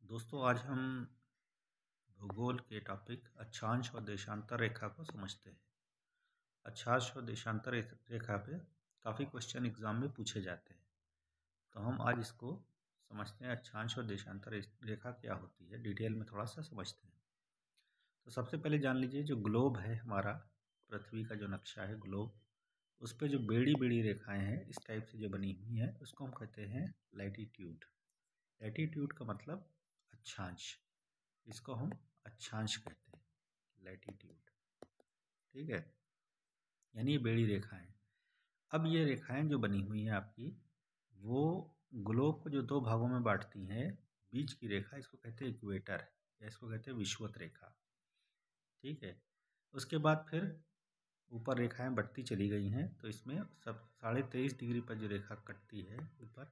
दोस्तों आज हम भूगोल के टॉपिक अक्षांश और देशांतर रेखा को समझते हैं। अक्षांश और देशांतर रेखा पे काफ़ी क्वेश्चन एग्जाम में पूछे जाते हैं, तो हम आज इसको समझते हैं। अक्षांश और देशांतर रेखा क्या होती है, डिटेल में थोड़ा सा समझते हैं। तो सबसे पहले जान लीजिए, जो ग्लोब है हमारा, पृथ्वी का जो नक्शा है ग्लोब, उस पर जो बेड़ी बेड़ी रेखाएं हैं इस टाइप से जो बनी हुई हैं उसको हम कहते हैं लैटिट्यूड। लैटिट्यूड का मतलब अक्षांश, इसको हम अक्षांश कहते हैं, लैटिट्यूड। ठीक है, यानी ये बेड़ी रेखाएं। अब ये रेखाएं जो बनी हुई हैं आपकी, वो ग्लोब को जो दो भागों में बांटती हैं, बीच की रेखा इसको कहते हैं इक्वेटर, या इसको कहते हैं विषुवत रेखा। ठीक है, उसके बाद फिर ऊपर रेखाएं बढ़ती चली गई हैं, तो इसमें सब 23.5 डिग्री पर जो रेखा कटती है ऊपर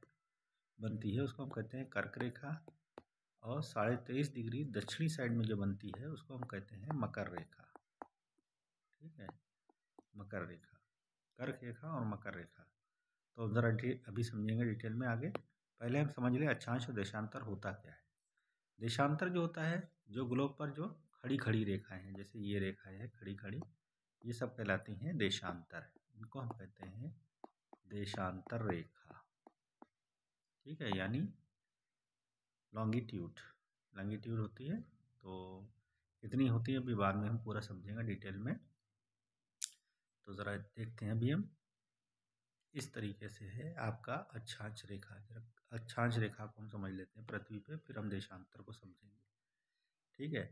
बनती है उसको हम कहते हैं कर्क रेखा, और 23.5 डिग्री दक्षिणी साइड में जो बनती है उसको हम कहते हैं मकर रेखा। ठीक है, मकर रेखा, कर्क रेखा और मकर रेखा। तो ज़रा अभी समझेंगे डिटेल में आगे। पहले हम समझ लें अक्षांश और देशांतर होता क्या है। देशांतर जो होता है, जो ग्लोब पर जो खड़ी खड़ी रेखाएं हैं, जैसे ये रेखा है खड़ी खड़ी, ये सब कहलाती हैं देशांतर। इनको हम कहते हैं देशांतर रेखा। ठीक है, यानी लॉन्गिट्यूड, लॉन्गिट्यूड होती है, तो कितनी होती है अभी बाद में हम पूरा समझेंगे डिटेल में। तो ज़रा देखते हैं अभी हम। इस तरीके से है आपका अक्षांश रेखा। अक्षांश रेखा को हम समझ लेते हैं पृथ्वी पे, फिर हम देशांतर को समझेंगे। ठीक है,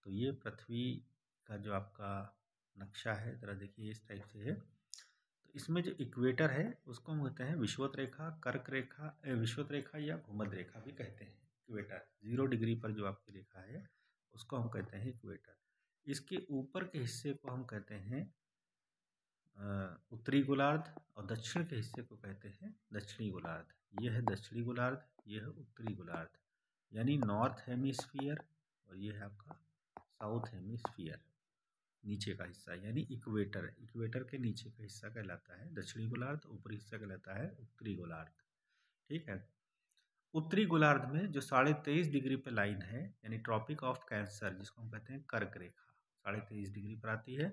तो ये पृथ्वी का जो आपका नक्शा है, ज़रा देखिए इस टाइप से है। तो इसमें जो इक्वेटर है उसको हम कहते हैं विषुवत रेखा, कर्क रेखा, विषुवत रेखा या भूमध्य रेखा भी कहते हैं। इक्वेटर 0 डिग्री पर जो आपकी रेखा है उसको हम कहते हैं इक्वेटर। इसके ऊपर के हिस्से को हम कहते हैं उत्तरी गोलार्ध, और दक्षिण के हिस्से को कहते हैं दक्षिणी गोलार्ध। ये है दक्षिणी गोलार्ध, ये है उत्तरी गोलार्ध, यानी नॉर्थ हेमिस्फीयर, और ये है आपका साउथ हेमिस्फीयर। नीचे का हिस्सा यानी इक्वेटर, इक्वेटर के नीचे का हिस्सा कहलाता है दक्षिणी गोलार्ध, ऊपरी हिस्सा कहलाता है उत्तरी गोलार्ध। ठीक है, उत्तरी गोलार्ध में जो 23.5 डिग्री पे लाइन है, यानी ट्रॉपिक ऑफ कैंसर, जिसको हम कहते हैं कर्क रेखा, 23.5 डिग्री पर आती है।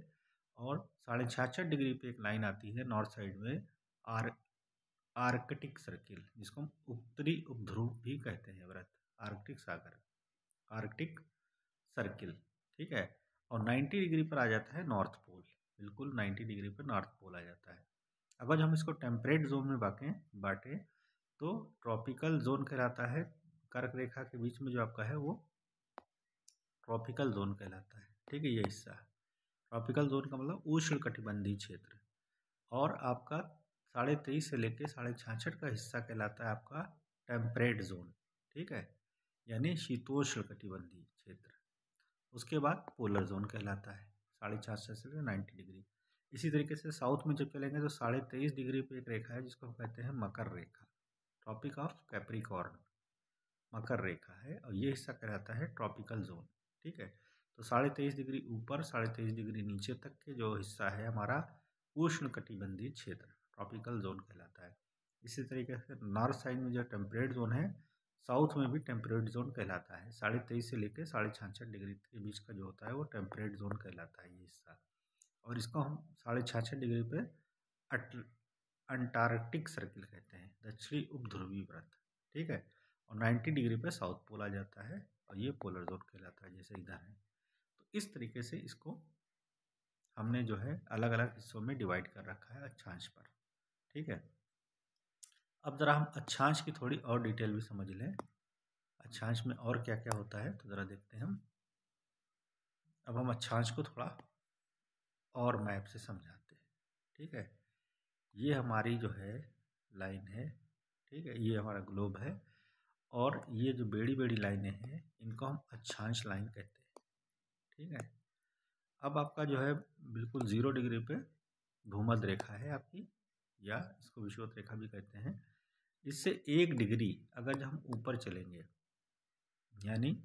और 66.5 डिग्री पे एक लाइन आती है नॉर्थ साइड में, आर्कटिक सर्किल, जिसको हम उत्तरी उपध्रुव भी कहते हैं, व्रत आर्कटिक सागर, आर्कटिक सर्किल। ठीक है, और 90 डिग्री पर आ जाता है नॉर्थ पोल, बिल्कुल 90 डिग्री पर नॉर्थ पोल आ जाता है। अगर हम इसको टेम्परेट जोन में बांटें तो ट्रॉपिकल जोन कहलाता है। कर्क रेखा के बीच में जो आपका है वो ट्रॉपिकल जोन कहलाता है। ठीक है, ये हिस्सा ट्रॉपिकल जोन का मतलब उष्ण कटिबंधीय क्षेत्र, और आपका 23.5 से लेके 66.5 का हिस्सा कहलाता है आपका टेम्परेट जोन। ठीक है, यानी शीतोष्ण कटिबंधीय क्षेत्र। उसके बाद पोलर जोन कहलाता है 66.5 से 90 डिग्री। इसी तरीके से साउथ में जब चलेंगे तो 23.5 डिग्री पे एक रेखा है जिसको हम कहते हैं मकर रेखा, ट्रॉपिक ऑफ कैप्रिकॉर्न, मकर रेखा है, और ये हिस्सा कहलाता है ट्रॉपिकल जोन। ठीक है, तो 23.5 डिग्री ऊपर 23.5 डिग्री नीचे तक के जो हिस्सा है हमारा उष्ण कटिबंधीय क्षेत्र, ट्रॉपिकल जोन कहलाता है। इसी तरीके से नॉर्थ साइड में जो टेम्परेट जोन है, साउथ में भी टेम्परेट जोन कहलाता है। 23.5 से लेकर 66.5 डिग्री के बीच का जो होता है वो टेम्परेट जोन कहलाता है ये हिस्सा। और इसको हम 66.5 डिग्री पे अंटार्कटिक सर्किल कहते हैं, दक्षिणी उपध्रुवी व्रत। ठीक है, और 90 डिग्री पे साउथ पोल आ जाता है, और ये पोलर जोन कहलाता है, जैसे इधर है। तो इस तरीके से इसको हमने जो है अलग अलग हिस्सों में डिवाइड कर रखा है अक्षांश पर। ठीक है, अब ज़रा हम अक्षांश की थोड़ी और डिटेल भी समझ लें। अक्षांश में और क्या क्या होता है तो ज़रा देखते हैं हम। अब हम अक्षांश को थोड़ा और मैप से समझाते हैं। ठीक है, ये हमारी जो है लाइन है। ठीक है, ये हमारा ग्लोब है, और ये जो बेड़ी बेड़ी लाइनें हैं इनको हम अक्षांश लाइन कहते हैं। ठीक है, अब आपका जो है बिल्कुल 0 डिग्री पे भूमध्य रेखा है आपकी, या इसको विषुवत रेखा भी कहते हैं। इससे 1 डिग्री अगर जब हम ऊपर चलेंगे, यानी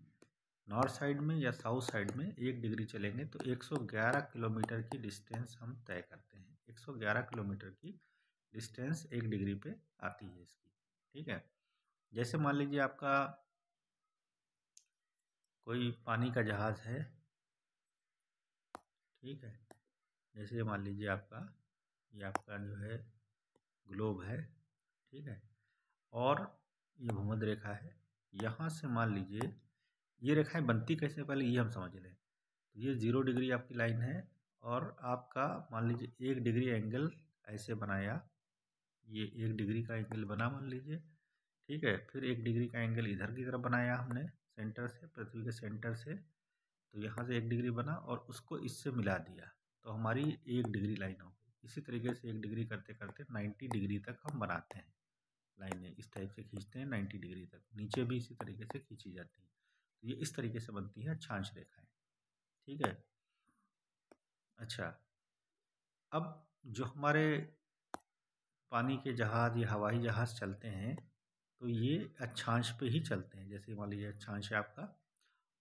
नॉर्थ साइड में या साउथ साइड में 1 डिग्री चलेंगे, तो 111 किलोमीटर की डिस्टेंस हम तय करते हैं। 111 किलोमीटर की डिस्टेंस 1 डिग्री पे आती है इसकी। ठीक है, जैसे मान लीजिए आपका कोई पानी का जहाज़ है, ठीक है, जैसे मान लीजिए ये आपका जो है ग्लोब है, ठीक है, और ये भूमध्य रेखा है। यहाँ से मान लीजिए ये रेखाएं बनती कैसे, पहले ये हम समझ लें। तो ये 0 डिग्री आपकी लाइन है और आपका मान लीजिए 1 डिग्री एंगल ऐसे बनाया, ये 1 डिग्री का एंगल बना मान लीजिए, ठीक है। फिर 1 डिग्री का एंगल इधर की तरफ बनाया हमने सेंटर से, पृथ्वी के सेंटर से, तो यहाँ से 1 डिग्री बना और उसको इससे मिला दिया, तो हमारी 1 डिग्री लाइन हो गई। इसी तरीके से 1 डिग्री करते करते 90 डिग्री तक हम बनाते हैं लाइनें, इस टाइप से खींचते हैं 90 डिग्री तक, नीचे भी इसी तरीके से खींची जाती है। तो ये इस तरीके से बनती है अक्षांश रेखाएं, ठीक है। अच्छा, अब जो हमारे पानी के जहाज़ या हवाई जहाज़ चलते हैं तो ये अक्षांश पे ही चलते हैं। जैसे मान लीजिए अक्षांश है आपका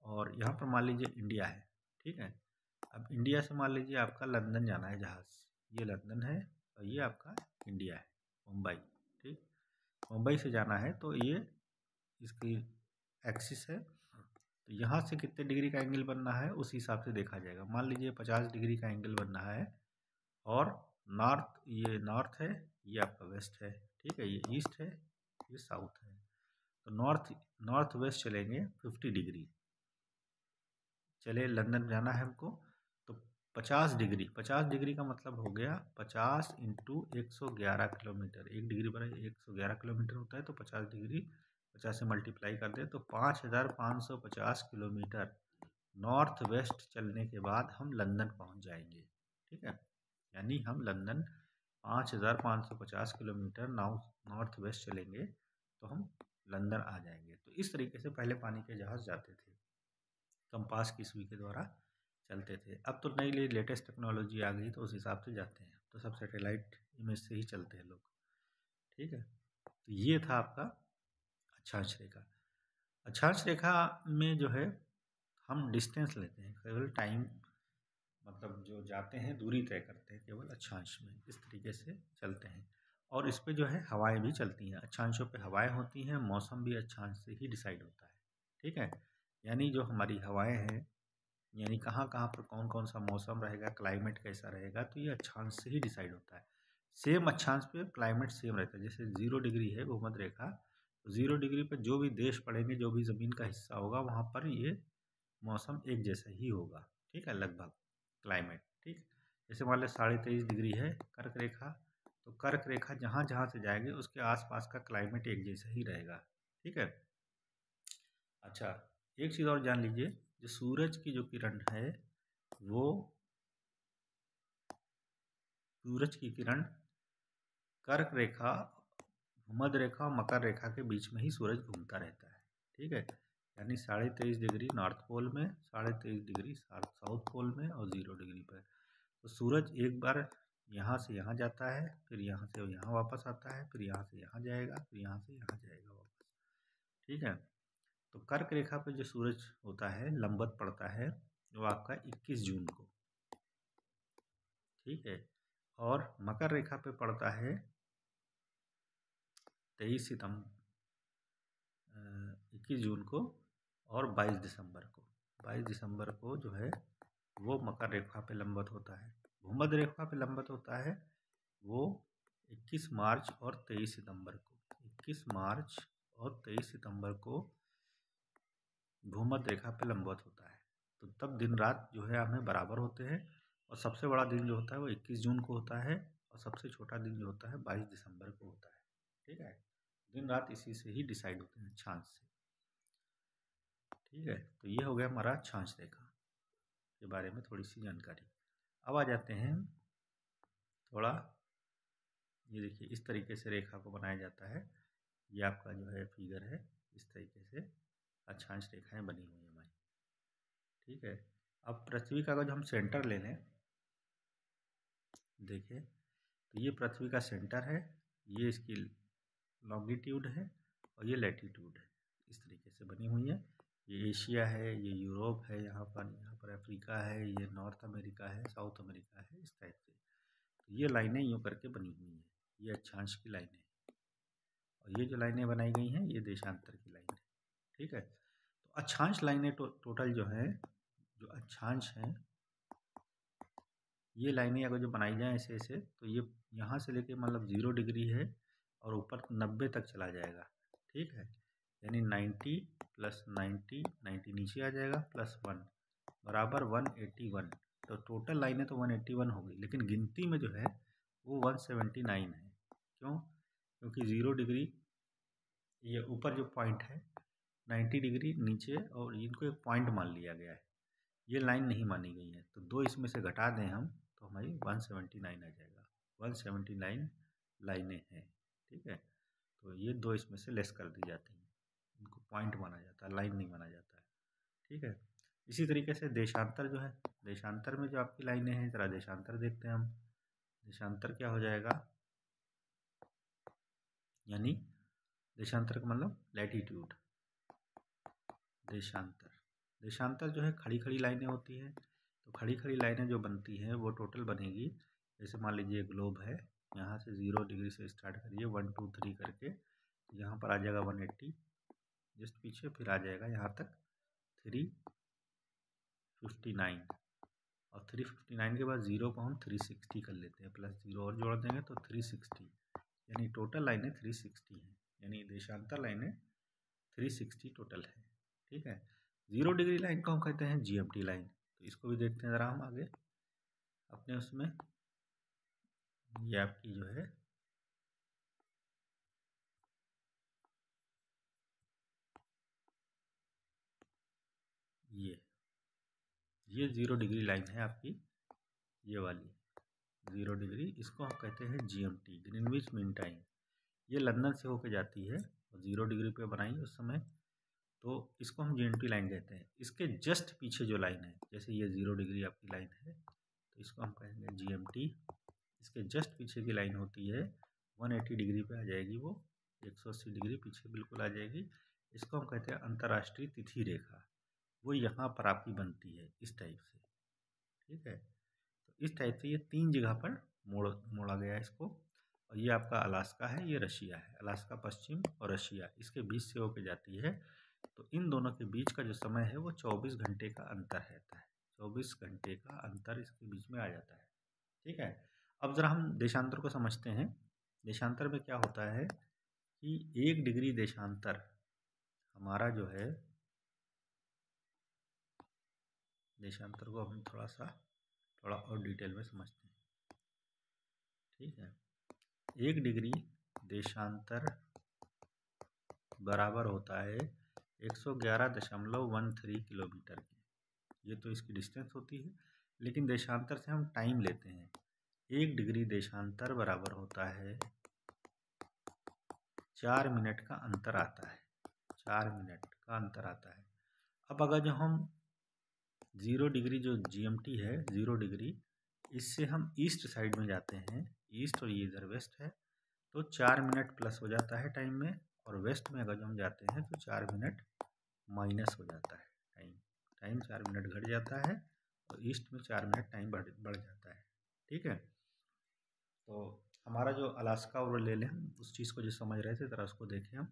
और यहाँ पर मान लीजिए इंडिया है, ठीक है। अब इंडिया से मान लीजिए आपका लंदन जाना है जहाज़, ये लंदन है और ये आपका इंडिया है, मुंबई, ठीक। मुंबई से जाना है तो ये इसकी एक्सिस है, तो यहाँ से कितने डिग्री का एंगल बनना है उस हिसाब से देखा जाएगा। मान लीजिए 50 डिग्री का एंगल बनना है और ये नॉर्थ है, ये आपका वेस्ट है, ठीक है, ये ईस्ट है, ये साउथ है। तो नॉर्थ वेस्ट चलेंगे 50 डिग्री, चले लंदन जाना है हमको, तो 50 डिग्री का मतलब हो गया 50 इंटू 111 किलोमीटर। 1 डिग्री पर 111 किलोमीटर होता है, तो 50 डिग्री 50 से मल्टीप्लाई कर दे तो 5550 किलोमीटर नॉर्थ वेस्ट चलने के बाद हम लंदन पहुंच जाएंगे, ठीक है। यानी हम लंदन 5550 किलोमीटर नॉर्थ वेस्ट चलेंगे तो हम लंदन आ जाएंगे। तो इस तरीके से पहले पानी के जहाज़ जाते थे, कंपास की सुई के द्वारा चलते थे। अब तो नई नई लेटेस्ट टेक्नोलॉजी आ गई तो उस हिसाब से जाते हैं, तो सब सैटेलाइट इमेज से ही चलते हैं लोग, ठीक है। तो ये था आपका अक्षांश रेखा। अक्षांश रेखा में जो है हम डिस्टेंस लेते हैं, केवल टाइम, मतलब जो जाते हैं दूरी तय करते हैं केवल अक्षांश में, इस तरीके से चलते हैं। और इस पे जो है हवाएं भी चलती हैं, अक्षांशों पे हवाएं होती हैं, मौसम भी अक्षांश से ही डिसाइड होता है, ठीक है। यानी जो हमारी हवाएं हैं, यानी कहाँ कहाँ पर कौन कौन सा मौसम रहेगा, क्लाइमेट कैसा रहेगा, तो ये अक्षांश से ही डिसाइड होता है। सेम अक्षांश पे क्लाइमेट सेम रहता है, जैसे 0 डिग्री है भूमध्य रेखा, तो 0 डिग्री पर जो भी देश पड़ेंगे, जो भी ज़मीन का हिस्सा होगा वहाँ पर ये मौसम एक जैसा ही होगा, ठीक है, लगभग क्लाइमेट, ठीक। जैसे मान लो 23.5 डिग्री है कर्क रेखा, तो कर्क रेखा जहाँ जहाँ से जाएगी उसके आसपास का क्लाइमेट एक जैसा ही रहेगा, ठीक है। अच्छा, एक चीज़ और जान लीजिए, जो सूरज की जो किरण है वो, सूरज की किरण कर्क रेखा, भूमध्य रेखा और मकर रेखा के बीच में ही सूरज घूमता रहता है, ठीक है। यानी 23.5 डिग्री नॉर्थ पोल में, 23.5 डिग्री साउथ पोल में और 0 डिग्री पर। तो सूरज एक बार यहाँ से यहाँ जाता है, फिर यहाँ से यहाँ वापस आता है, फिर यहाँ से यहाँ जाएगा, फिर यहाँ से यहाँ जाएगा वापस, ठीक है। तो कर्क रेखा पे जो सूरज होता है लंबवत पड़ता है वो आपका 21 जून को, ठीक है। और मकर रेखा पे पड़ता है 21 जून को और 22 दिसंबर को। 22 दिसंबर को जो है वो मकर रेखा पे लंबवत होता है। भूमध्य रेखा पे लंबवत होता है वो 21 मार्च और 23 सितंबर को। 21 मार्च और 23 सितंबर को भूमध्य रेखा पे लंबवत होता है। तो तब दिन रात जो है हमें बराबर होते हैं, और सबसे बड़ा दिन जो होता है वो 21 जून को होता है, और सबसे छोटा दिन जो होता है 22 दिसंबर को होता है, ठीक है। दिन रात इसी से ही डिसाइड होते हैं, अक्षांश से, ठीक है। तो ये हो गया हमारा अक्षांश रेखा के बारे में थोड़ी सी जानकारी। अब आ जाते हैं थोड़ा, ये देखिए इस तरीके से रेखा को बनाया जाता है। ये आपका जो है फिगर है, इस तरीके से अक्षांश रेखाएं बनी हुई हैं हमारी, ठीक है। अब पृथ्वी का अगर हम सेंटर ले लें, देखिए तो ये पृथ्वी का सेंटर है, ये इसकी लॉन्गिट्यूड है और ये लैटिट्यूड है, इस तरीके से बनी हुई है। ये एशिया है, ये यूरोप है, यहाँ पर अफ्रीका है, ये नॉर्थ अमेरिका है, साउथ अमेरिका है, इस टाइप से। तो ये लाइनें यूँ करके बनी हुई हैं, ये अक्षांश की लाइनें, और ये जो लाइनें बनाई गई हैं ये देशांतर की लाइन है, ठीक है। तो अक्षांश लाइनें टोटल जो है, जो अक्षांश हैं, ये लाइनें अगर जो बनाई जाएँ ऐसे ऐसे, तो ये यहाँ से लेके मतलब 0 डिग्री है और ऊपर 90 तक चला जाएगा, ठीक है। यानी 90 + 90, 90 नीचे आ जाएगा, +1 बराबर 181। तो टोटल लाइनें तो 181 हो गई, लेकिन गिनती में जो है वो 179 है। क्यों? क्योंकि 0 डिग्री ये ऊपर जो पॉइंट है 90 डिग्री नीचे, और इनको एक पॉइंट मान लिया गया है, ये लाइन नहीं मानी गई है। तो 2 इसमें से घटा दें हम तो हमारी 179 आ जाएगा। 179 लाइनें हैं, ठीक है। तो ये 2 इसमें से लेस कर दी जाती हैं, इनको पॉइंट माना जाता है, लाइन नहीं माना जाता है, ठीक है। इसी तरीके से देशांतर जो है, देशांतर में जो आपकी लाइनें हैं, ज़रा देशांतर देखते हैं हम। देशांतर क्या हो जाएगा, यानी देशांतर का मतलब लैटीट्यूड। देशांतर, देशांतर जो है खड़ी खड़ी लाइनें होती हैं। तो खड़ी खड़ी लाइनें जो बनती हैं वो टोटल बनेगी, जैसे मान लीजिए ग्लोब है, यहाँ से 0 डिग्री से स्टार्ट करिए 1 2 3 करके, यहाँ पर आ जाएगा 180, जस्ट पीछे फिर आ जाएगा यहाँ तक 359, और 359 के बाद 0 को हम 360 कर लेते हैं, +0 और जोड़ देंगे तो 360, यानी टोटल लाइनें 360 हैं। यानी देशांतर लाइनें 360 टोटल है, ठीक है। 0 डिग्री लाइन को हम कहते हैं GMT लाइन। तो इसको भी देखते हैं ज़रा हम आगे अपने उसमें। ये आपकी जो है ये 0 डिग्री लाइन है आपकी, ये वाली 0 डिग्री, इसको हम कहते हैं GMT, ग्रीनविच मीन टाइम। ये लंदन से होकर जाती है और 0 डिग्री पे बनाई उस समय, तो इसको हम GMT लाइन कहते हैं। इसके जस्ट पीछे जो लाइन है, जैसे ये 0 डिग्री आपकी लाइन है, तो इसको हम कहेंगे GMT। इसके जस्ट पीछे की लाइन होती है 180 डिग्री पे आ जाएगी, वो 180 डिग्री पीछे बिल्कुल आ जाएगी। इसको हम कहते हैं अंतर्राष्ट्रीय तिथि रेखा। वो यहाँ पर आपकी बनती है इस टाइप से, ठीक है। तो इस टाइप से ये 3 जगह पर मोड़ा गया है इसको। और ये आपका अलास्का है, ये रशिया है, अलास्का पश्चिम और रशिया इसके बीच से होकर जाती है। तो इन दोनों के बीच का जो समय है वो 24 घंटे का अंतर रहता है, 24 घंटे का अंतर इसके बीच में आ जाता है, ठीक है। अब ज़रा हम देशांतर को समझते हैं। देशांतर में क्या होता है कि 1 डिग्री देशांतर हमारा जो है, देशांतर को हम थोड़ा और डिटेल में समझते हैं, ठीक है। 1 डिग्री देशांतर बराबर होता है 111.13 किलोमीटर की। ये तो इसकी डिस्टेंस होती है, लेकिन देशांतर से हम टाइम लेते हैं। 1 डिग्री देशांतर बराबर होता है 4 मिनट का अंतर आता है, 4 मिनट का अंतर आता है। अब अगर जो हम 0 डिग्री जो GMT है, 0 डिग्री, इससे हम ईस्ट साइड में जाते हैं, ईस्ट और ये इधर वेस्ट है, तो 4 मिनट प्लस हो जाता है टाइम में। और वेस्ट में अगर जो हम जाते हैं तो 4 मिनट माइनस हो जाता है टाइम 4 मिनट घट जाता है, और ईस्ट में 4 मिनट टाइम बढ़ जाता है, ठीक है। तो हमारा जो अलास्का और ले लें, उस चीज़ को जो समझ रहे थे ज़रा उसको देखें हम।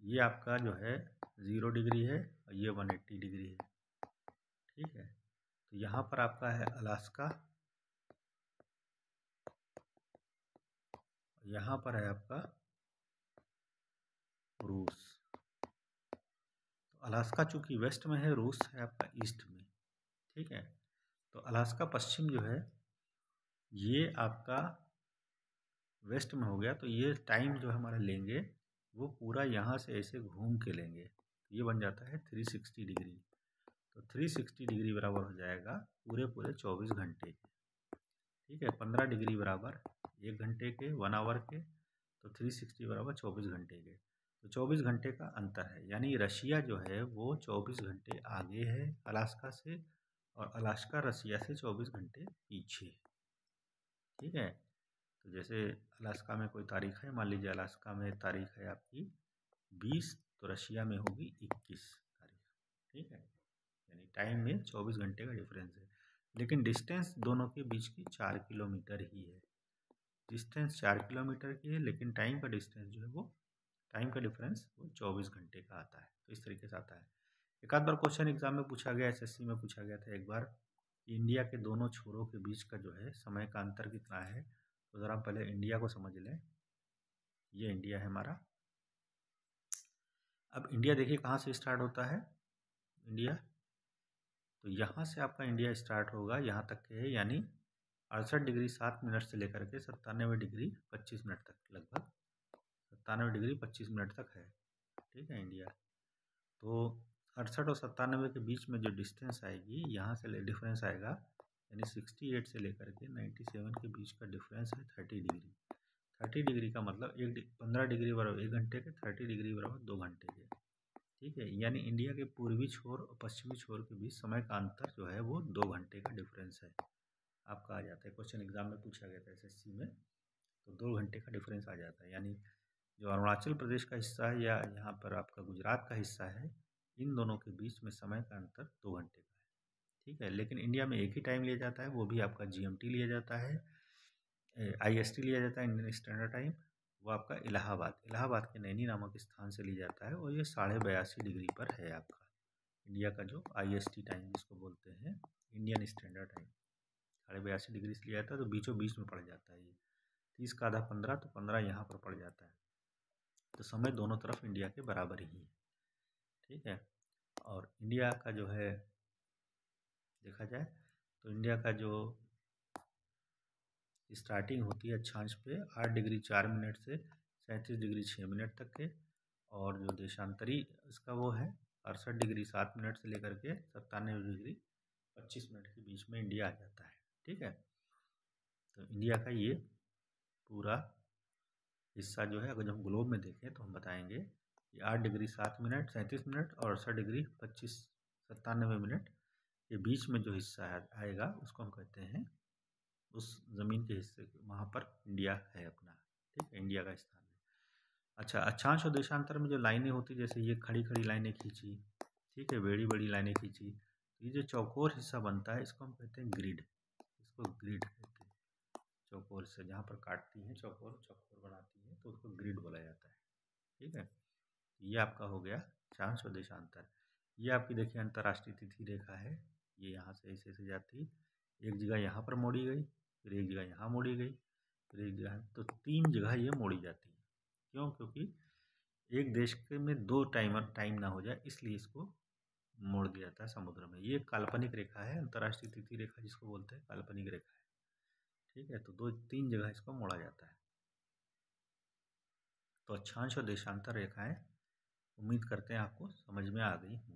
ये आपका जो है 0 डिग्री है और ये 180 डिग्री है, ठीक है। तो यहाँ पर आपका है अलास्का, यहाँ पर है आपका रूस। तो अलास्का चूँकि वेस्ट में है, रूस है आपका ईस्ट में, ठीक है। तो अलास्का पश्चिम जो है ये आपका वेस्ट में हो गया, तो ये टाइम जो हमारा लेंगे वो पूरा यहाँ से ऐसे घूम के लेंगे, ये बन जाता है 360 डिग्री। तो 360 डिग्री बराबर हो जाएगा पूरे 24 घंटे के, ठीक है। 15 डिग्री बराबर 1 घंटे के, 1 आवर के, तो 360 बराबर 24 घंटे के। तो 24 घंटे का अंतर है, यानी रशिया जो है वो 24 घंटे आगे है अलास्का से, और अलास्का रशिया से 24 घंटे पीछे, ठीक है। तो जैसे अलास्का में कोई तारीख है, मान लीजिए अलास्का में तारीख है आपकी 20, तो रशिया में होगी 21 तारीख, ठीक है। यानी टाइम में 24 घंटे का डिफरेंस है, लेकिन डिस्टेंस दोनों के बीच की 4 किलोमीटर ही है। डिस्टेंस 4 किलोमीटर की है, लेकिन टाइम का डिस्टेंस जो है वो टाइम का डिफरेंस वो 24 घंटे का आता है। तो इस तरीके से आता है। एक आध बार क्वेश्चन एग्जाम में पूछा गया, एसएससी में पूछा गया था एक बार, इंडिया के दोनों छोरों के बीच का जो है समय का अंतर कितना है। तो ज़रा पहले इंडिया को समझ लें। ये इंडिया है हमारा। अब इंडिया देखिए कहाँ से स्टार्ट होता है इंडिया, तो यहाँ से आपका इंडिया स्टार्ट होगा, यहाँ तक के है, यानी 68 डिग्री 7 मिनट से लेकर के 97 डिग्री 25 मिनट तक, लगभग 97 डिग्री 25 मिनट तक है। ठीक है इंडिया। तो 68 और 97 के बीच में जो डिस्टेंस आएगी, यहाँ से डिफरेंस आएगा, यानी 68 से लेकर के 97 के बीच का डिफरेंस है 30 डिग्री। 30 डिग्री का मतलब 15 डिग्री बराबर 1 घंटे के, 30 डिग्री बराबर 2 घंटे के। ठीक है, यानी इंडिया के पूर्वी छोर और पश्चिमी छोर के बीच समय का अंतर जो है वो 2 घंटे का डिफरेंस है। आपका आ जाता है, क्वेश्चन एग्जाम में पूछा गया था एसएससी में, तो 2 घंटे का डिफरेंस आ जाता है। यानी जो अरुणाचल प्रदेश का हिस्सा है या यहाँ पर आपका गुजरात का हिस्सा है, इन दोनों के बीच में समय का अंतर 2 घंटे का है। ठीक है, लेकिन इंडिया में एक ही टाइम लिया जाता है, वो भी आपका जीएमटी लिया जाता है, आईएसटी लिया जाता है, इंडियन स्टैंडर्ड टाइम। वो आपका इलाहाबाद के नैनी नामक स्थान से लिया जाता है, और ये 82.5 डिग्री पर है आपका इंडिया का जो आईएसटी टाइम जिसको बोलते हैं, इंडियन स्टैंडर्ड टाइम। 82.5 डिग्री से लिया जाता है, तो बीचों बीच में पड़ जाता है ये। 30 का आधा 15, तो 15 यहाँ पर पड़ जाता है। तो समय दोनों तरफ इंडिया के बराबर ही है। ठीक है, और इंडिया का जो है देखा जाए तो इंडिया का जो स्टार्टिंग होती है अक्षांश पे 8 डिग्री 4 मिनट से 37 डिग्री 6 मिनट तक के, और जो देशांतरी इसका वो है 68 डिग्री 7 मिनट से लेकर के 97 डिग्री 25 मिनट के बीच में इंडिया आ जाता है। ठीक है, तो इंडिया का ये पूरा हिस्सा जो है, अगर हम ग्लोब में देखें तो हम बताएंगे कि 8 डिग्री 7 मिनट 37 मिनट और 68 डिग्री 25 97 मिनट के बीच में जो हिस्सा आएगा उसको हम कहते हैं, उस ज़मीन के हिस्से वहाँ पर इंडिया है अपना। ठीक है, इंडिया का स्थान है। अच्छा, अक्षांश और देशांतर में जो लाइनें होती, जैसे ये खड़ी खड़ी लाइनें खींची, ठीक है, बड़ी बड़ी लाइनें खींची, तो ये जो चौकोर हिस्सा बनता है इसको हम कहते हैं ग्रिड। इसको ग्रिड कहते हैं। चौकोर से जहाँ पर काटती हैं चौकोर चौकोर बनाती है, तो उसको ग्रिड बोला जाता है। ठीक है, ये आपका हो गया अक्षांश और देशांतर। ये आपकी देखिए अंतर्राष्ट्रीय तिथि रेखा है, ये यहाँ से ऐसे ऐसे जाती, एक जगह यहाँ पर मोड़ी गई, फिर एक जगह यहाँ मोड़ी गई, फिर एक जगह, तो 3 जगह ये मोड़ी जाती है। क्यों? क्योंकि एक देश के में 2 टाइम ना हो जाए, इसलिए इसको मोड़ दिया जाता है समुद्र में। ये काल्पनिक रेखा है, अंतर्राष्ट्रीय तिथि रेखा जिसको बोलते हैं, काल्पनिक रेखा है। ठीक है, तो 2-3 जगह इसको मोड़ा जाता है। तो अक्षांश और देशांतर रेखाएं उम्मीद करते हैं आपको समझ में आ गई होंगी।